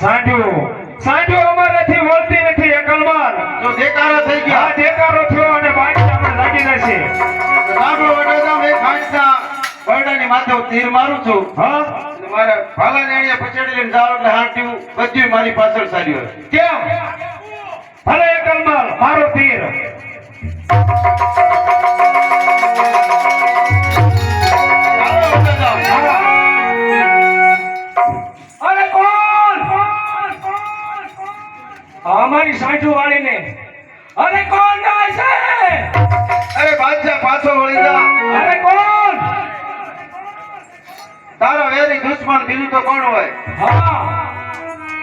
સાંઢ્યું અમારાથી બોલતી નથી એકલમાલ. તો દેકારો થઈ ગયા. આ દેકારો થયો અને બાદશાહમાં લાગી જશે. સાંભળો વડાધામ, એક હાંસના બરડાની માથે હું તીર મારું છું. હા મારે ભાલાને અહીંયા પછાડી લઈને જાવ એટલે હાંટ્યું બધું મારી પાછળ સાર્યું હશે. કેમ? ભલે એકલમાલ મારો તીર. ચાલો વડાધામ. અરે કોણ? અમારી સાંઢુ વાળીને અરે કોણ જાય છે? અરે બાદશાહ પાછો વળી જા. અરે કોણ? તારો વેરી દુશ્મન બીજું તો કોણ હોય? હા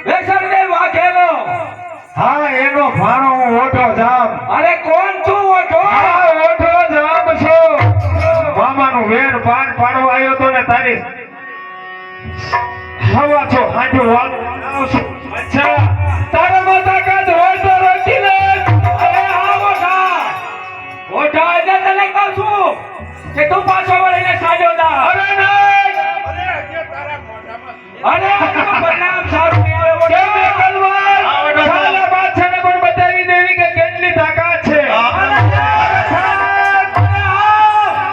વેસરદેવ વાઘેલો. હા એનો ભાણો હું ઓઢો જામ. અરે કોણ તું ઓઢો? હા ઓઢો જામ છું. મામાનું વેર પાન પાડવા આવ્યો તો ને તારી હવા છો હાંડું વાળું છું. અચ્છા તારા માતા કાજ હોય તો રોકી લે. અરે હા ઓઢા ઓઢા એટલે તને કહું છું કે તું પાછો વળીને સાજો જા. અરે નહીં. અરે બદનામ સારું નહીં આવે. કેમ એકલમાલ? સાલા બાદશાહને પણ બતાવી દેવી કે કેટલી તાકાત છે.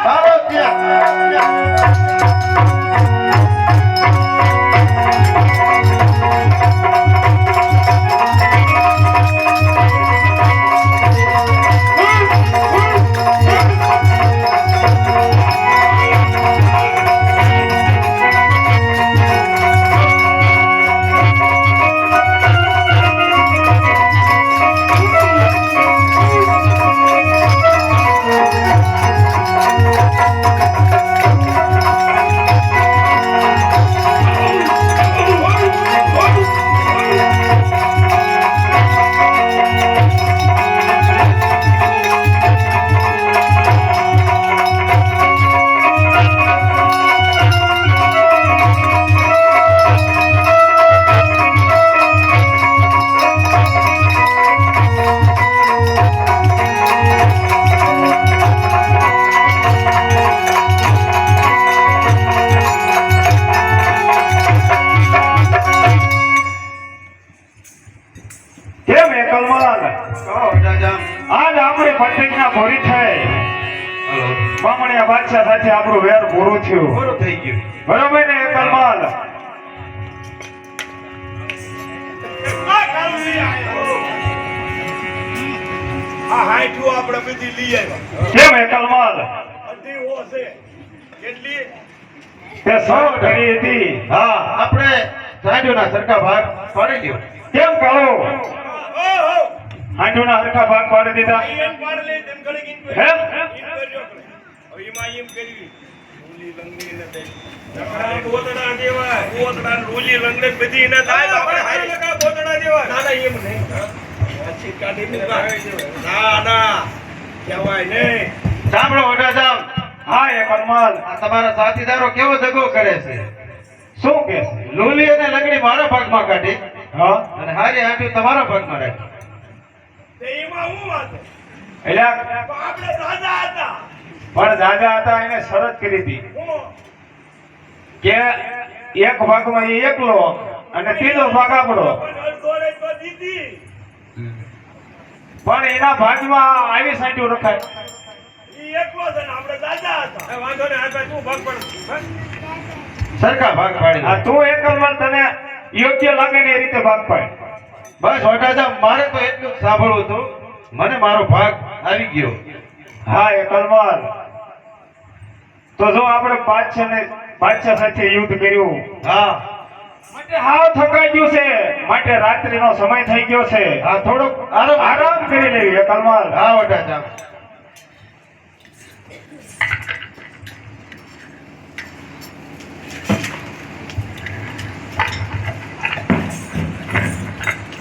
ચાલો ત્યાં. કેમ એકલમાલ? કહો વડાધામ. આજ આપણે પ્રતિજ્ઞા પૂરી થઈ. બામણિયા બાદશાહ સાથે આપણું વેર પૂરું થયું. પૂરું થઈ ગયું. બરોબર ને એકલમાલ? આ હાઈઠું આપણે બધી લઈ આવ્યા. કેમ એકલમાલ? બધી ઓશે. કેટલી? તે સૌ કરી હતી. હા, આપણે સાંઢુના સરખા ભાગ પાડી લ્યો. કેમ કરો? ઓહો! હાંડુના હરખા ભાગ પાડી દીધા. એમ પાડ લે તેમ ઘડી ગીન હે? એમ કરજો. હવે એમાં એમ કરી. રૂલી લંગડી ને દે. બોતડા દેવા, બોતડા રૂલી લંગડી બધી ને થાય તો આપણે હારી લગા બોતડા દેવા. ના ના એમ નહીં. પછી કાઢી મૂકા. ના ના. કહેવાય નહીં. સાંભળો વડાધામ, હા એકલમાલ. આ તમારા સાથીદારો કેવો દગો કરે છે. શું કે? લોલી અને લંગડી મારા ભાગમાં કાઢી હા અને હારી હાંઠું તમારા ભાગમાં રાખી. તે એમાં હું વાત? એટલે આપણે રાજા હતા. પણ દાદા હતા એને શરત કરી હતી હું કે એક ભાગમાં એ એકલો અને ત્રીજો ભાગ આપણો. પણ અડધોડે તો દીધી. પણ એના ભાગમાં આવી સાંઠું રખાય. ઈ એકલો છે ને આપણે રાજા હતા. વાંધો ને આ તું ભાગ પડ. સરખા ભાગ પાડી આ તું એકલમાલ તને યોગ્ય લાગે ને એ રીતે ભાગ પાડ. બસ વડાધામ, મારે તો એટલું જ સાંભળવું હતું. મને મારો ભાગ આવી ગયો. હા એકલમાલ. તો જો આપણે બાદશાહ સાથે યુદ્ધ કર્યું હા માટે હાવ થકાઈ ગયું છે. માટે રાત્રિનો સમય થઈ ગયો છે. હા, થોડોક આરામ. આરામ કરી લેવી એકલમાલ. હા વડાધામ.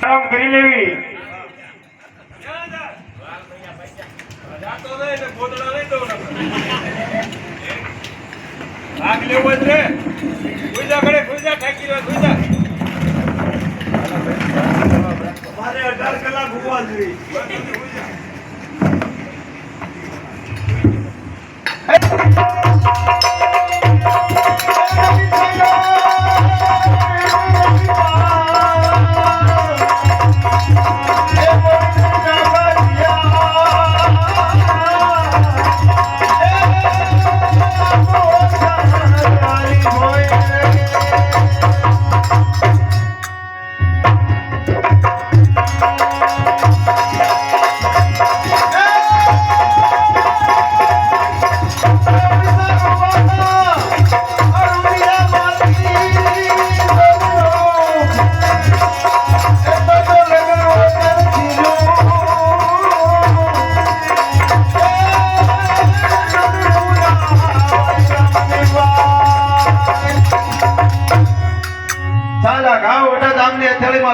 આરામ કરી લેવી. જાતો રહે ને બોતડા લઈ દઉં ને. ભાગ લેવો જ રે. ખુજા ઘરે ખુજા ઠાકી રહ્યો ખુજા. મારે 18 કલાક ઉભા જોઈએ.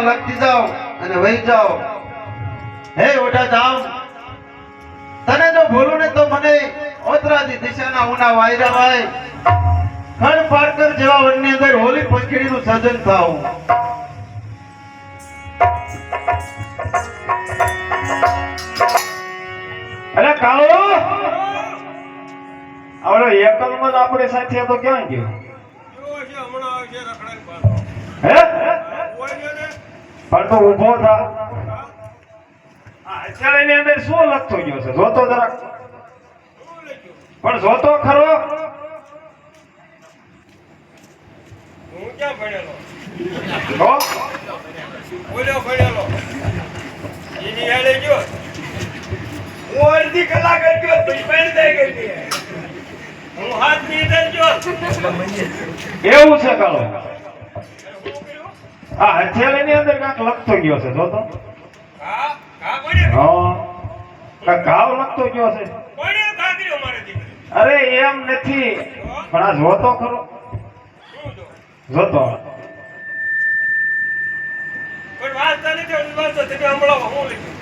માં લખતી જાઓ અને વહી જાઓ. હે ઓઢા જામ, તને જો ભૂલું ને તો મને ઓતરાજી દિશાના ઉના વાયરા વાય ખડ પારકર જેવા વનની અંદર હોલી પંખીડીનું સર્જન થાવું. અરે કાળો આવડો એકલમાં જ આપણે સાથે તો ક્યાં ગયો? જો છે હમણાં આવશે રખડાને પાછો. હે કોઈ ને ને. પણ તો ઊભો થા. આ અચાળીની અંદર શું લખતો ગયો છે? જોતો જરાક. શું લખ્યું? પણ જોતો ખરો. હું ક્યાં ભણેલો? જો બોલ્યો ભણેલો. એની હેડે ગયો. હું અડધી કલાક જ ગયો પછી બેન થઈ ગઈ. હું હાથ ની અંદર ગયો. એવું છે કાળો. શું કર્યું? આ હથિયારની અંદર કાંક લખતો ગયો છે જોતો. હા હા પડ્યો. હા કાંક ઘાવ લખતો ગયો છે. પડ્યો ઘા કર્યો મારે દીકરી. અરે એમ નથી, પણ આ જોતો ખરો. શું જો? જોતો પણ વાંચતા નથી આવડતું, વાંચતા તમે હમણાં હું લખ્યું.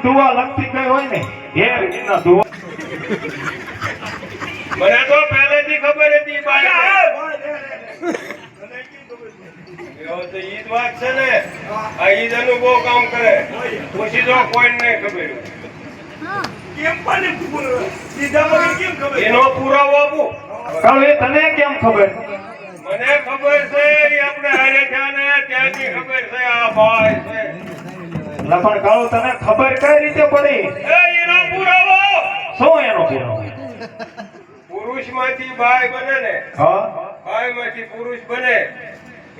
દુઆ લખતી કઈ હોય ને એ રીતના દુઆ. મને તો પહેલેથી ખબર હતી બાઈ. એવો તો ઈ જ વાત છે ને. આ ઈ જ અનુભવ કામ કરે. પછી જો કોઈને નહીં ખબર હોય. કેમ પાણી સીધા વગર કેમ ખબર? એનો પુરાવો આપું. કાળો એ તને કેમ ખબર? મને ખબર છે ઈ આપણે હારે થયા ને ત્યાંની ખબર છે. આ ભાઈ છે. લખણ કાળો તને ખબર કઈ રીતે પડી? એ એનો પુરાવો. શું એનો પુરાવો? પુરુષમાંથી બાઈ બને ને, હા બાઈમાંથી પુરુષ બને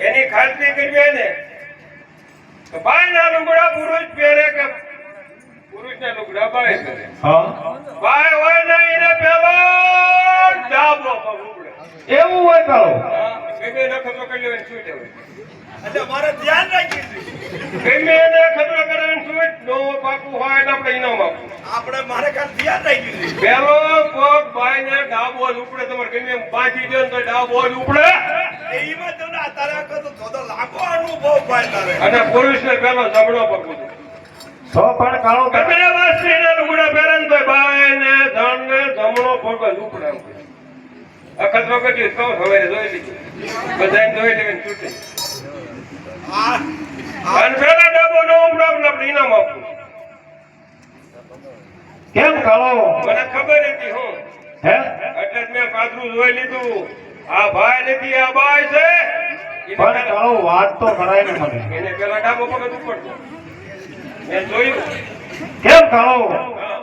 એની ખાતરી કરવી ને તો બાઈના લુગડા પુરુષ પહેરે કે પુરુષના લુગડા બાઈ પહેરે? હા બાઈ હોય ને એને પેલો ડાબો પગ ઉગડે. એવું હોય કાળો? ગમે એને ખતરો કરી લેવાની છૂટ હોય. એટલે મારે ધ્યાન રાખીશું. ગમે એને ખતરો કરવાની છૂટ. નો પાકું હોય એટલે આપણે ઇનામ આપવું. આપણે મારે કાલ ધ્યાન રાખીશું. પેલો પગ બાઈને ડાબો જ ઉપડે. તમારે ગમે એમ બાંધી દો ને તો ડાબો જ ઉપડે. એમાં તમને અત્યારે આખો તો લાગો અનુભવ ભાઈ તારે. અને પુરુષને પેલો જમણો પગ ઉગડે. તો પણ કાળો ગમે એવા સ્ત્રીના લુગડા પહેરે ને તોય બાઈને ધણને જમણો પગ જ ઉપડે. અખતરો કર્યું કહું હવે જોઈ લીધું. બધાને જોઈ લેવાની છૂટી. અને પેલા ડાબો ન ઉપડે આપણે ઇનામ આપવું. કેમ કાળો? મને ખબર હતી હું હે એટલે જ મેં પાછું જોઈ લીધું. આ ભાઈ નથી, આ બાઈ છે. પણ કાળો વાત તો કરાય ને મને. એને પેલા ડાબો પગ જ ઉપડતો. મેં જોયું. કેમ કાળો? હા,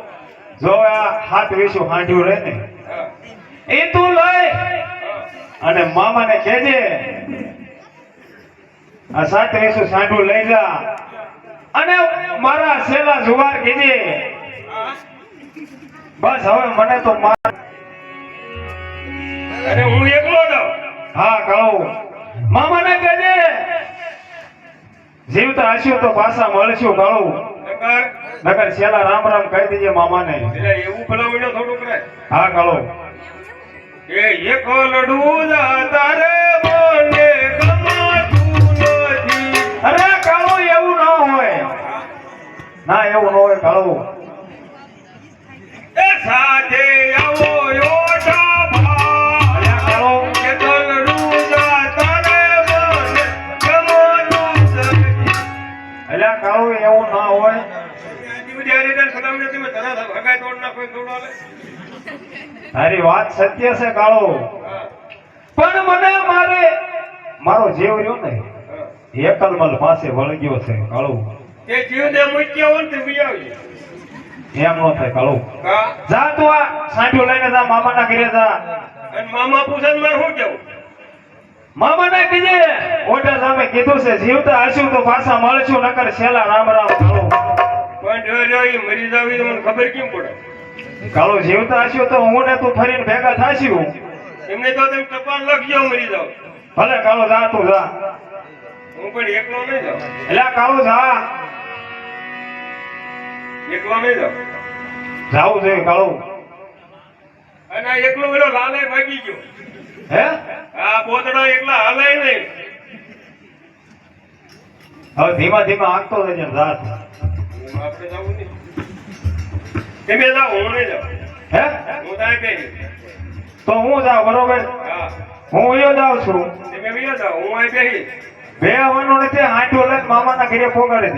જો આ હાથ વીસું હાંડ્યું રહે ને હા, એ તું લઈ હા. અને મામાને કહેજે આ સાત વીસું સાંઢું લઈ જા અને મારા સેલા જુવાર કહેજે. બસ હવે મને તો અને હું એકલો જાઉં. હા કાળો મામાને કહેજે જીવતા હસ્યું તો પાછા મળશું કાળો. નકર નકર સેલા રામ રામ કહી દેજે મામાને. એટલે એવું ભલામણો થોડુંક રહે. હા કાળો એ એક લડું તારે મને ગમાતું નથી. અરે કાળો એવું ના હોય. ના એવું ન હોય કાળો. એ સાથે આવો યોટા ભાઈ. અરે કાળો એક લડું તારે મને ગમાતું નથી. અલ્યા કાળો એવું ના હોય. સલામ તારી વાત સત્ય છે કાળો. પણ મને મારો જીવ રહ્યો ને એકલમલ પાસે વળગ્યો છે કાળુ. તે જીવને મૂક્યા હોય ને તે બી આવજે. એમ નો થાય કાળુ. હા જા તું આ સાંઠું લઈને જા મામાના ઘરે જા. અને મામા પૂછે ને મારે શું કેવું? મામાને કીજે ઓટા સામે કીધું છે જીવતા હશું તો પાછા મળશું નકર છેલ્લા રામ રામ કાળુ. પણ જો જો ઈ મરી જાવી તો મને ખબર કેમ પડે? કાળુ જીવતા હશું તો હું ને તું ફરીને ભેગા થાશું. એમને તો તમે ટપાલ લખજો મરી જાવ. ભલે કાળુ જા તું જા. હું પણ એકલો નહીં જાઉં. એટલે કાળુ જા. એકલો નહીં જાઉં. જાવું જોઈએ કાળુ. અને આ એકલો પેલો લાલે ભાગી ગયો. હે આ બોતડા એકલા હાલાય નહીં. હવે ધીમા ધીમા આંકતો જજે રાત. આપણે જવું નહીં. તમે જાઓ હું નહીં જાઉં. હે હું ત્યાં બેસી. તો હું જાઉં બરોબર. હા હું અહીંયા જાઉં છું. તમે બીજા જાઓ હું અહીં બેસી. બે આવવાનું નથી હાંઠું લઈને મામાના ઘરે પોગાડી દે.